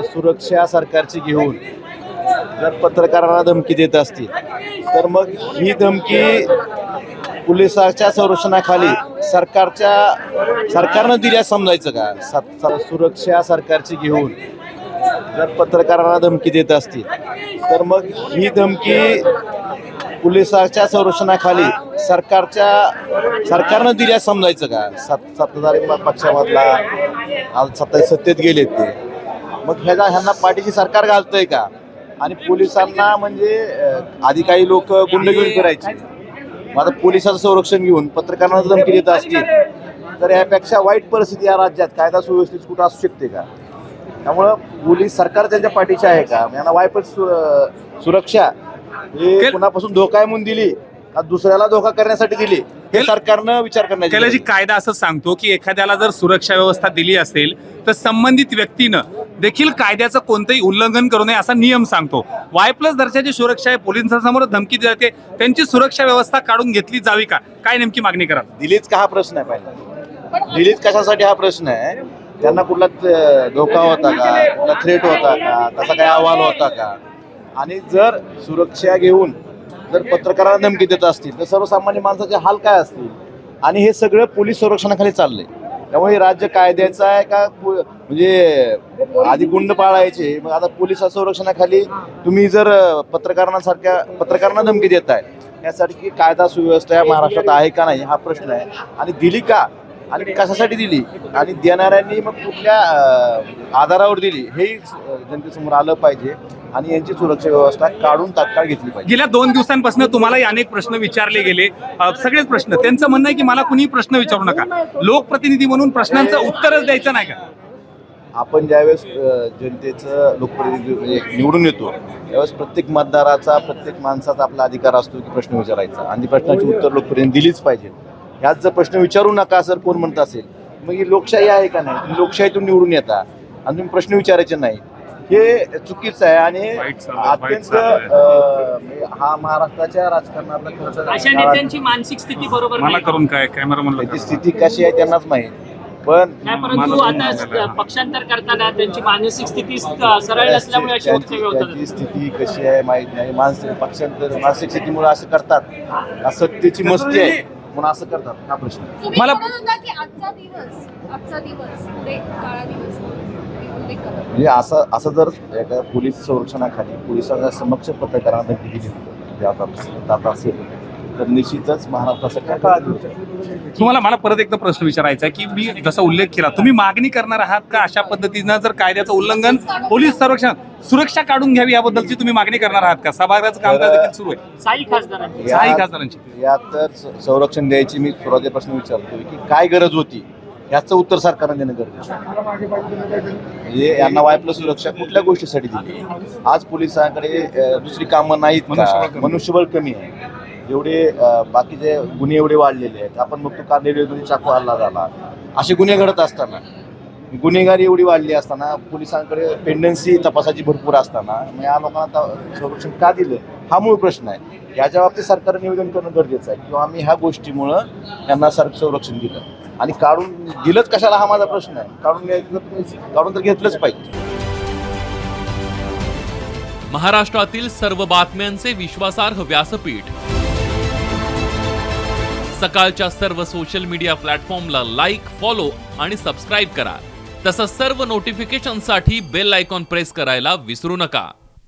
सुरक्षा सरकारची घेऊन जर पत्रकारांना धमकी देत असतील तर मग ही धमकी पोलिसाच्या संरक्षणाखाली सरकारनं दिल्या समजायचं का? सुरक्षा सरकारची घेऊन जर पत्रकारांना धमकी देत असतील तर मग ही धमकी पोलिसाच्या संरक्षणाखाली सरकारनं दिल्या समजायचं का? सत्ताधारी पक्षामधला आज सत्तेत गेलेत ते, मग ह्यांना पाठीशी सरकार घालतंय का? आणि पोलिसांना म्हणजे आधी काही लोक गुंड घेऊन फिरायचे, मग आता पोलिसाचं संरक्षण घेऊन पत्रकारांना धमकी देत असतील तर यापेक्षा वाईट परिस्थिती या राज्यात कायदा सुव्यवस्थित कुठं असू शकते का? त्यामुळं पोलीस सरकार त्यांच्या पाठीशी आहे का? यांना वाईट सुरक्षा हे कुणापासून धोका म्हणून दिली का दुसऱ्याला धोका करण्यासाठी दिली, हे सरकारनं विचार करण्याची. कायदा असं सांगतो की एखाद्याला जर सुरक्षा व्यवस्था दिली असेल तर संबंधित व्यक्तीनं देखील कायद्याचं कोणतंही उल्लंघन करू नये असा नियम सांगतो. Y+ दर्जाची सुरक्षा आहे, पोलिसांसमोर धमकी जाते, त्यांची सुरक्षा व्यवस्था काढून घेतली जावी का? काय नेमकी मागणी करा? दिलीच का हा प्रश्न आहे पहिला. दिलीच कशासाठी हा प्रश्न आहे? त्यांना कुठला धोका होता का, कुठला थ्रेट होता का, तसा काही अहवाल होता का? आणि जर सुरक्षा घेऊन जर पत्रकारांना धमकी देत असतील तर सर्वसामान्य माणसाचे हाल काय असतील? आणि हे सगळं पोलीस संरक्षणाखाली चाललंय. त्यामुळे राज्य कायद्याचं आहे का? म्हणजे आधी गुंड पाळायचे, मग आता पोलीस संरक्षणाखाली तुम्ही जर पत्रकारांना धमकी देताय, यासाठी कायदा सुव्यवस्था या महाराष्ट्रात आहे का नाही हा प्रश्न आहे. आणि दिली का आणि कशासाठी दिली आणि देणाऱ्यांनी मग कुठल्या आधारावर दिली हे जनतेसमोर आलं पाहिजे आणि यांची सुरक्षा व्यवस्था काढून तात्काळ घेतली पाहिजे. गेल्या 2 दिवसांपासून तुम्हाला अनेक प्रश्न विचारले गेले, सगळेच प्रश्न, त्यांचं म्हणणं आहे की मला कुणी प्रश्न विचारू नका, लोकप्रतिनिधी म्हणून प्रश्नांचं उत्तरच द्यायचं नाही का? आपण ज्यावेळेस जनतेचं लोकप्रतिनिधी म्हणजे निवडून येतो त्यावेळेस प्रत्येक मतदाराचा, प्रत्येक माणसाचा आपला अधिकार असतो की प्रश्न विचारायचा आणि प्रश्नाची उत्तर लोकप्रतिनिधी दिलीच पाहिजे. ह्यात जर प्रश्न विचारू नका असं कोण म्हणत असेल मग ही लोकशाही आहे का नाही? तुम्ही लोकशाहीतून निवडून येता आणि तुम्ही प्रश्न विचारायचे नाही, हे चुकीचं आहे. आणि अत्यंत हा महाराष्ट्राच्या राजकारणातला अशा नेत्यांची मानसिक स्थिती बरोबर मला करून काय कॅमेरा म्हणलं स्थिती कशी आहे त्यांनाच माहीत. पण परंतु आता पक्षांतर करताना त्यांची मानसिक स्थिती सरळ नसल्यामुळे अशी होती त्याची स्थिती कशी आहे माहीत नाही. मानसिक स्थितीमुळे असं करतात, सत्तेची मस्ती आहे म्हणून असं करतात हा प्रश्न. मला आजचा दिवस म्हणजे असं जर एका पोलीस संरक्षणाखाली पोलिसांच्या समक्ष पत्रकारांना धमकी दिली जात असेल तर निश्चितच महाराष्ट्रासाठी काळा दिवस आहे. मला परत एकदा प्रश्न विचारायचा आहे की मी जसा उल्लेख केला, तुम्ही मागणी करणार आहात का अशा पद्धतीनं जर कायद्याचं उल्लंघन, पोलीस सुरक्षा काढून घ्यावी याबद्दलची तुम्ही मागणी करणार आहात का? सभागृहाचं कामकाज देखील सुरू आहे, 6 खासदारांची. यात तर संरक्षण द्यायची मी सुरुवातीपासून विचारतोय की काय गरज होती, याचं उत्तर सरकारनं देणं गरजेचं आहे. म्हणजे यांना Y+ सुरक्षा कुठल्या गोष्टीसाठी दिली? आज पोलिसांकडे दुसरी कामं नाहीत का? मनुष्यबळ कमी आहे, एवढे बाकीचे गुन्हे एवढे वाढलेले आहेत. आपण बघतो कांदेमध्ये चाकू हल्ला झाला, असे गुन्हे घडत असताना, गुन्हेगारी एवढी वाढली असताना, पोलिसांकडे पेंडन्सी तपासाची भरपूर असताना मग या लोकांना संरक्षण का दिलं हा मूळ प्रश्न आहे. याच्या बाबतीत सरकारनं निवेदन करणं गरजेचं आहे किंवा आम्ही ह्या गोष्टीमुळं त्यांना संरक्षण दिलं आणि काढून दिलंच कशाला हा माझा प्रश्न आहे. काढून तर घेतलंच पाहिजे. महाराष्ट्रातील सर्व बातम्यांचे विश्वासार्ह व्यासपीठ, सकाळच्या सर्व सोशल मीडिया प्लॅटफॉर्मला लाईक, फॉलो आणि सबस्क्राईब करा. तसंच सर्व नोटिफिकेशनसाठी बेल आयकॉन प्रेस करायला विसरू नका.